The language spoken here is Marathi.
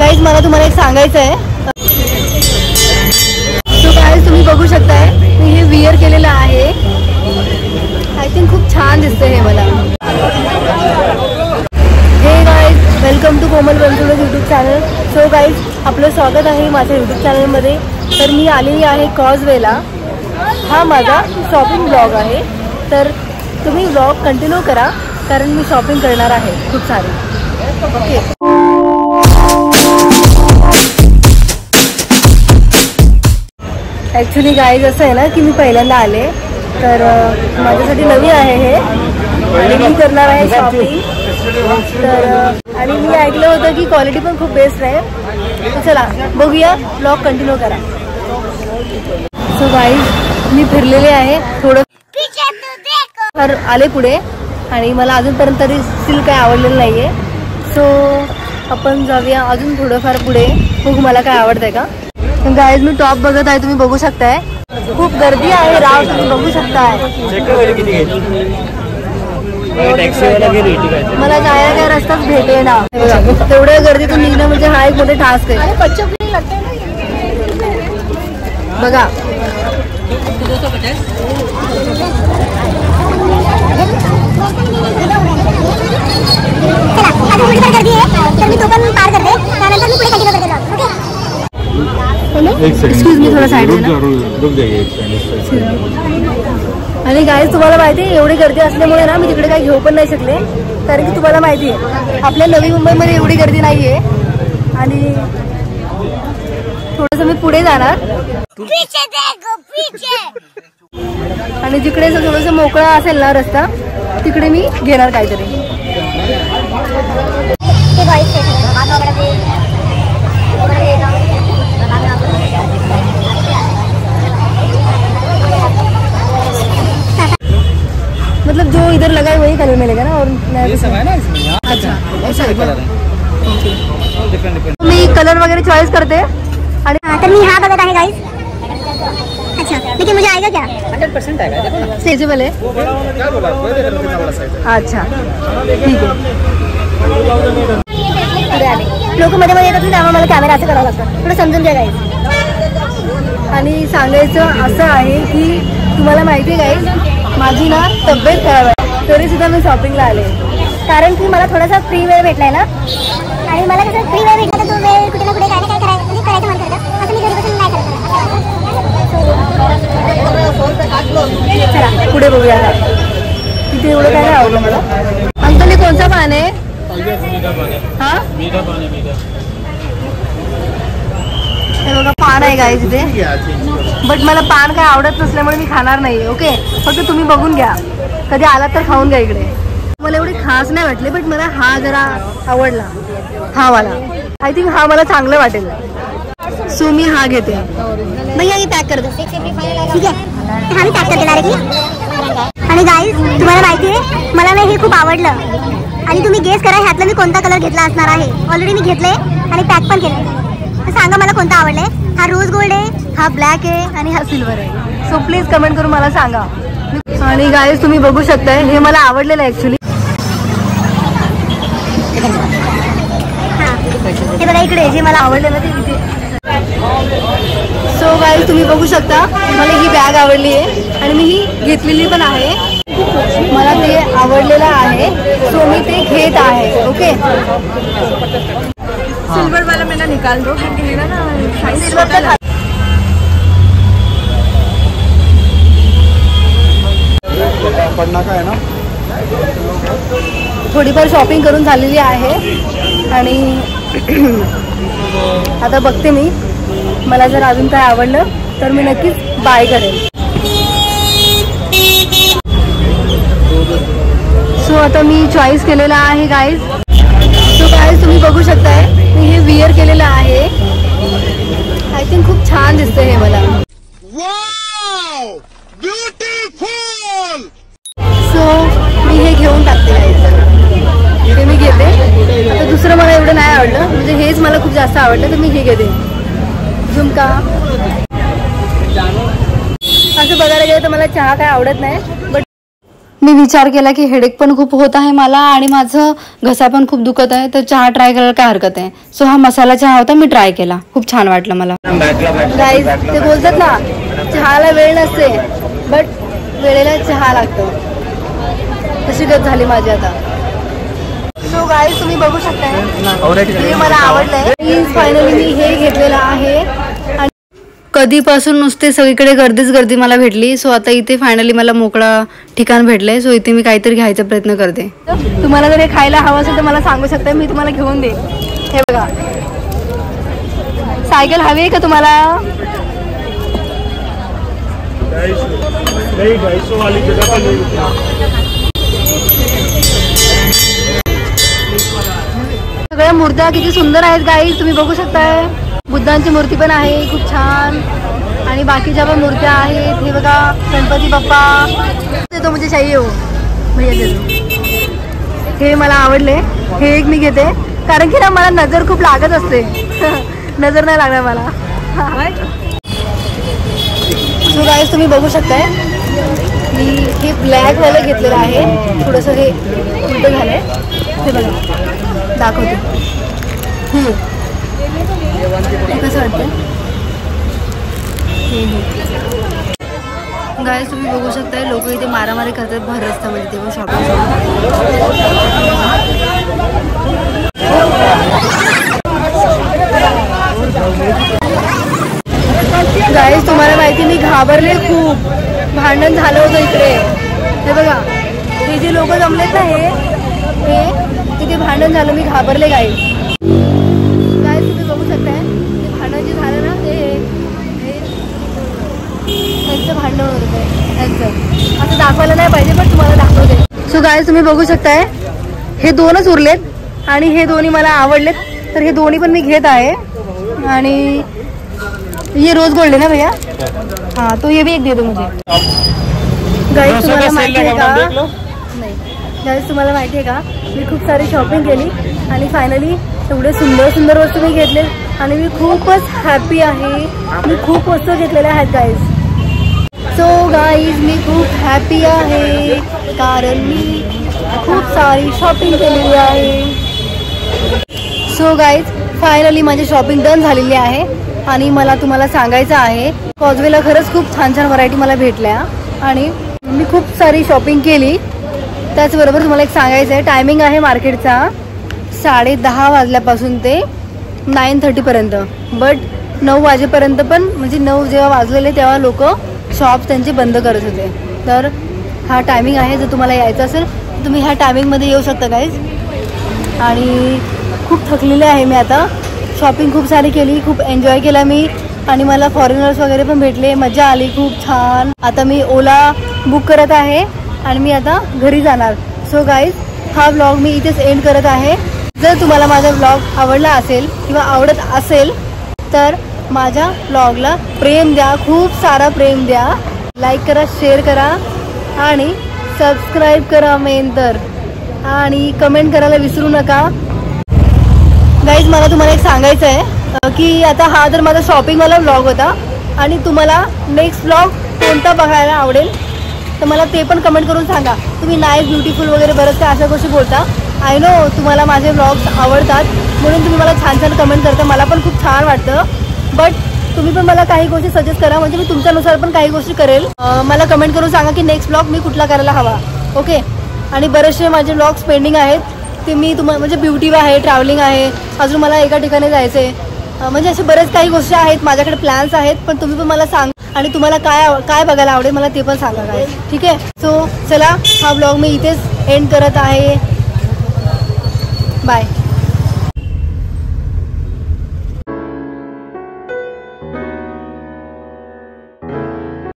गाईज मला तुम्हाला एक सांगायचं आहे. सो गाईज तुम्ही बघू शकताय मी हे विअर केलेलं आहे. आय थिंक खूप छान दिसतंय हे मला. Hey guys welcome to Komal Bansode YouTube channel. So guys आपलं स्वागत आहे माझ्या यूट्यूब चॅनलमध्ये. तर मी आलेली आहे कॉजवेला. हा माझा शॉपिंग ब्लॉग आहे. तर तुम्ही ब्लॉग कंटिन्यू करा कारण मी शॉपिंग करणार आहे खूप सारी. ओके. ॲक्च्युली गाईज असं आहे ना की मी पहिल्यांदा आले तर माझ्यासाठी नवीन आहे हे आणि मी करणार आहे शॉपिंग. तर आणि मी ऐकलं होतं की क्वालिटी पण खूप बेस्ट आहे. तर चला बघूया ब्लॉग कंटिन्यू करा. सो गाईज मी फिरलेले आहे थोडं तर आले पुढे आणि मला अजूनपर्यंत तरी स्टिल काही आवडलेलं नाही आहे. सो आपण जाऊया अजून थोडंफार पुढे बघू मला काय आवडतंय का. गाईज मी टॉप बघत आहे तुम्ही बघू शकताय. खूप गर्दी आहे राव तुम्ही बघू शकताय. मला जायला काय रस्ताच भेटे ना. तेवढ्या गर्दीतून निघणं म्हणजे हा एक मोठे टास्क आहे बघा. एक्सक्यूज मी थोडा साइड आणि गाईज तुम्हाला माहिती आहे एवढी गर्दी असल्यामुळे ना मी तिकडे काही घेऊ पण नाही शकले. कारण की तुम्हाला माहिती आहे आपल्या नवी मुंबईमध्ये एवढी गर्दी नाही आहे. आणि थोडंसं मी पुढे जाणार आणि जिकडे थोडंसं मोकळा असेल ना रस्ता तिकडे मी घेणार काहीतरी. मतलब जो इधर लगा है वही कलर मिलेगा ना. और ये सब है ना इसमें. अच्छा ऐसा है कलर है. मी कलर वगैरह चॉइस करते आणि तर मी हा बघत आहे गाइस. अच्छा लेकिन मुझे आएगा क्या 100% आएगा. देखो ना स्ट्रेचेबल है. क्या बोला अच्छा ठीक आहे. लोक मध्ये मध्ये येतात त्यामुळे मला कॅमेरा असं करावं लागतं. थोडं समजून घ्या गाइस. आणि सांगायचं असं आहे की तुम्हाला माहिती आहे गाइस माझी ना तब्येत खराब आहे तरी सुद्धा मी शॉपिंगला आले. कारण की मला थोडासा फ्री वेळ भेटलाय ना आणि मला कसं फ्री वेळ भेटला तर तो वेळ कुठे ना कुठे काय ना काय करायचं मन करतं. असं मी घरी बसून नाही करत. चला पुढे बघूया. तिथे एवढं काय नाही आवडलं मला. अंकल कोणता पान आहे. हा हे बघा पान आहे गाईज इथे. बट मला पान काय आवडत नसल्यामुळे मी खाणार नाही. ओके फक्त तुम्ही बघून घ्या. कधी आलात तर खाऊन घ्या इकडे. मला एवढे खास नाही वाटले बट मला हा जरा आवडला. हा वाला आय थिंक हा मला चांगलं वाटेल. सो मी हा घेते. भैया ये पॅक कर दो. ठीक आहे हा मी पॅक करते डायरेक्टली. आणि गाईज तुम्हाला माहिती आहे मला ना हे खूप आवडलं आणि तुम्ही गेस करा ह्यातला मी कोणता कलर घेतला असणार आहे. ऑलरेडी मी घेतले आणि पॅक पण केले. तर सांगा मला कोणता आवडलाय. हा रोज गोल्ड आहे, हा ब्लॅक आहे आणि हा सिल्वर आहे. सो प्लीज कमेंट करून मला सांगा. आणि गाईज तुम्ही बघू शकताय हे मला आवडलेलं आहे ऍक्च्युली. हे बघा इकडे जे मला आवडलेलं ते इथे. सो गाईज तुम्ही बघू शकता मला ही बॅग आवडली आहे आणि मी ही घेतलेली पण आहे. मला ते आवडलेलं आहे सो मी ते घेत आहे. ओके सिल्वर वाला मैं ना निकाल दो क्योंकि मेरा ना सिल्वर का पडना का है ना. थोडीफार शॉपिंग करून झालेली आहे आणि आता बघते मी मला जर अजून काय आवडलं तर मी नक्कीच बाय करेन. सो आता मी चॉईस केलेला आहे गाईज. सो गाईज तुम्ही बघू शकताय मी हे विअर केलेलं आहे. आय थिंक खूप छान दिसतंय हे मला. सो मी हे घेऊन टाकते गाईज. हे मी घेते. तर दुसरं मला एवढं नाही आवडलं म्हणजे हेच मला खूप जास्त आवडलं तर मी हे घेते. झुमका असं बघायला गेलं तर मला चहा काय आवडत नाही बट मी विचार केला की हेडेक पण खूप होत आहे मला आणि माझं घसा पण खूप दुखत आहे, तर चहा ट्राय करायला काय हरकत आहे. सो हा मसाला चहा होता, मी ट्राय केला, खूप छान वाटलं मला. गाईज ते बोलतात ना चहाला वेळ नसते बट वेळेला चहा लागतो, तशी गत झाली माझी आता. सो गाईज तुम्ही बघू शकताय हे मला आवडलंय. फायनली मी हे घेतलेलं आहे आणि कधीपासून नुसते सगळीकडे गर्दीच गर्दी मला भेटली. सो आता इथे फायनली मला मोकळा ठिकाण भेटलंय. सो इथे मी काहीतरी घ्यायचा प्रयत्न करते. तुम्हाला जर हे खायला हवं असेल तर मला सांगू शकता, मी तुम्हाला घेऊन देईन. हे बघा सायकल हवी आहे का तुम्हाला? सगळ्या मूर्त्या किती सुंदर आहेत गाईज, तुम्ही बघू शकताय. बुद्धांची मूर्ती पण आहे खूप छान आणि बाकीच्या पण मूर्त्या आहेत. हे बघा गणपती बाप्पा देतो म्हणजे शाही हो भैया देतो. हे मला आवडले, हे एक मी घेते कारण की ना मला नजर खूप लागत असते. नजर नाही लागणार मला. सो गाईज तुम्ही बघू शकताय मी हे ब्लॅक वाला घेतलेलं आहे. थोडंसं हे उलटं झालंय, ते बघा दाखवते कसं वाटतं. गाईज तुम्ही बघू शकताय लोक इथे मारामारी करतात भर रस्त्यामध्ये, तेव्हा शॉपिंग. गाईज तुम्हाला माहिती मी घाबरले खूप, भांडण झालं होतं इकडे. हे बघा हे जे लोक जमलेत ना हे तिथे भांडण झालं, मी घाबरले गाईज. गाईज तुम्ही बघू शकताय ते भांडण जे झालं ना ते त्यांचं भांडण होतं त्यांचं. असं दाखवायला नाही पाहिजे पण तुम्हाला दाखवते. सो गाईज तुम्ही बघू शकताय हे दोनच उरलेत आणि हे दोन्ही मला आवडलेत, तर हे दोन्ही पण मी घेत आहे. आणि ये रोज गोल्ड है ना भैया? हाँ तो ये भी एक दे दो मुझे. गाइस तुम्हाला माहिती आहे का? नाही गाइस तुम्हाला माहिती आहे का मी खूप सारी शॉपिंग केली आणि फायनली एवढे सुंदर सुंदर वस्तू मी घेतले आणि मी खूपच हॅपी आहे. मी खूप वस्तू घेतलेल्या आहेत गाइस. सो गाइस मी खूप हॅपी आहे कारण मी खूप सारी शॉपिंग केलेली आहे. सो गाइस फायनली माझी शॉपिंग डन झालेली आहे आणि मला तुम्हाला सांगायचं आहे कॉजवेला खरंच खूप छान छान व्हरायटी मला भेटल्या आणि मी खूप सारी शॉपिंग केली. त्याचबरोबर तुम्हाला एक सांगायचं आहे टायमिंग आहे मार्केटचा 10:30 वाजल्यापासून ते 9:30पर्यंत. बट 9 वाजेपर्यंत पण म्हणजे 9 जेव्हा वाजलेले तेव्हा लोक शॉप्स त्यांचे बंद करत होते. तर हा टायमिंग आहे, जर तुम्हाला यायचं असेल तर तुम्ही ह्या टायमिंगमध्ये येऊ शकता गाईज. आणि खूप थकलेले आहे मी आता, शॉपिंग खूप सारी केली, खूप एन्जॉय केला मी आणि मला फॉरेनर्स वगैरे पण भेटले, मजा आली खूप छान. आता मी ओला बुक करत आहे आणि मी आता घरी जाणार. सो गाईज हा व्लॉग मी इथेच एंड करत आहे. जर तुम्हाला माझा व्लॉग आवडला असेल किंवा आवडत असेल तर माझ्या व्लॉगला प्रेम द्या, खूप सारा प्रेम द्या. लाईक करा, शेअर करा आणि सबस्क्राईब करा मेन तर, आणि कमेंट करायला विसरू नका. गाईज मला तुम्हाला एक सांगायचं आहे की आता हा जर माझा शॉपिंगवाला व्लॉग होता आणि तुम्हाला नेक्स्ट व्लॉग कोणता बघायला आवडेल तर मला ते पण कमेंट करून सांगा. तुम्ही नाईस ब्युटिफुल वगैरे बरंच काय अशा गोष्टी बोलता. आय नो तुम्हाला माझे व्लॉग्स आवडतात म्हणून तुम्ही मला छान छान कमेंट करता, मला पण खूप छान वाटतं. बट तुम्ही पण मला काही गोष्टी सजेस्ट करा म्हणजे मी तुमच्यानुसार पण काही गोष्टी करेल. मला कमेंट करून सांगा की नेक्स्ट व्लॉग मी कुठला करायला हवा. ओके. आणि बरेचसे माझे व्लॉग्स पेंडिंग आहेत ते मी तुम्हाला म्हणजे ब्युटी आहे, ट्रॅव्हलिंग आहे, अजून मला एका ठिकाणी जायचं आहे, म्हणजे असे बरेच काही गोष्टी आहेत माझ्याकडे, प्लॅन्स आहेत. पण तुम्ही पण मला सांग आणि तुम्हाला काय बघायला आवडेल मला ते पण सांगा काय. ठीक आहे. सो चला हा व्लॉग मी इथेच एंड करत आहे. बाय.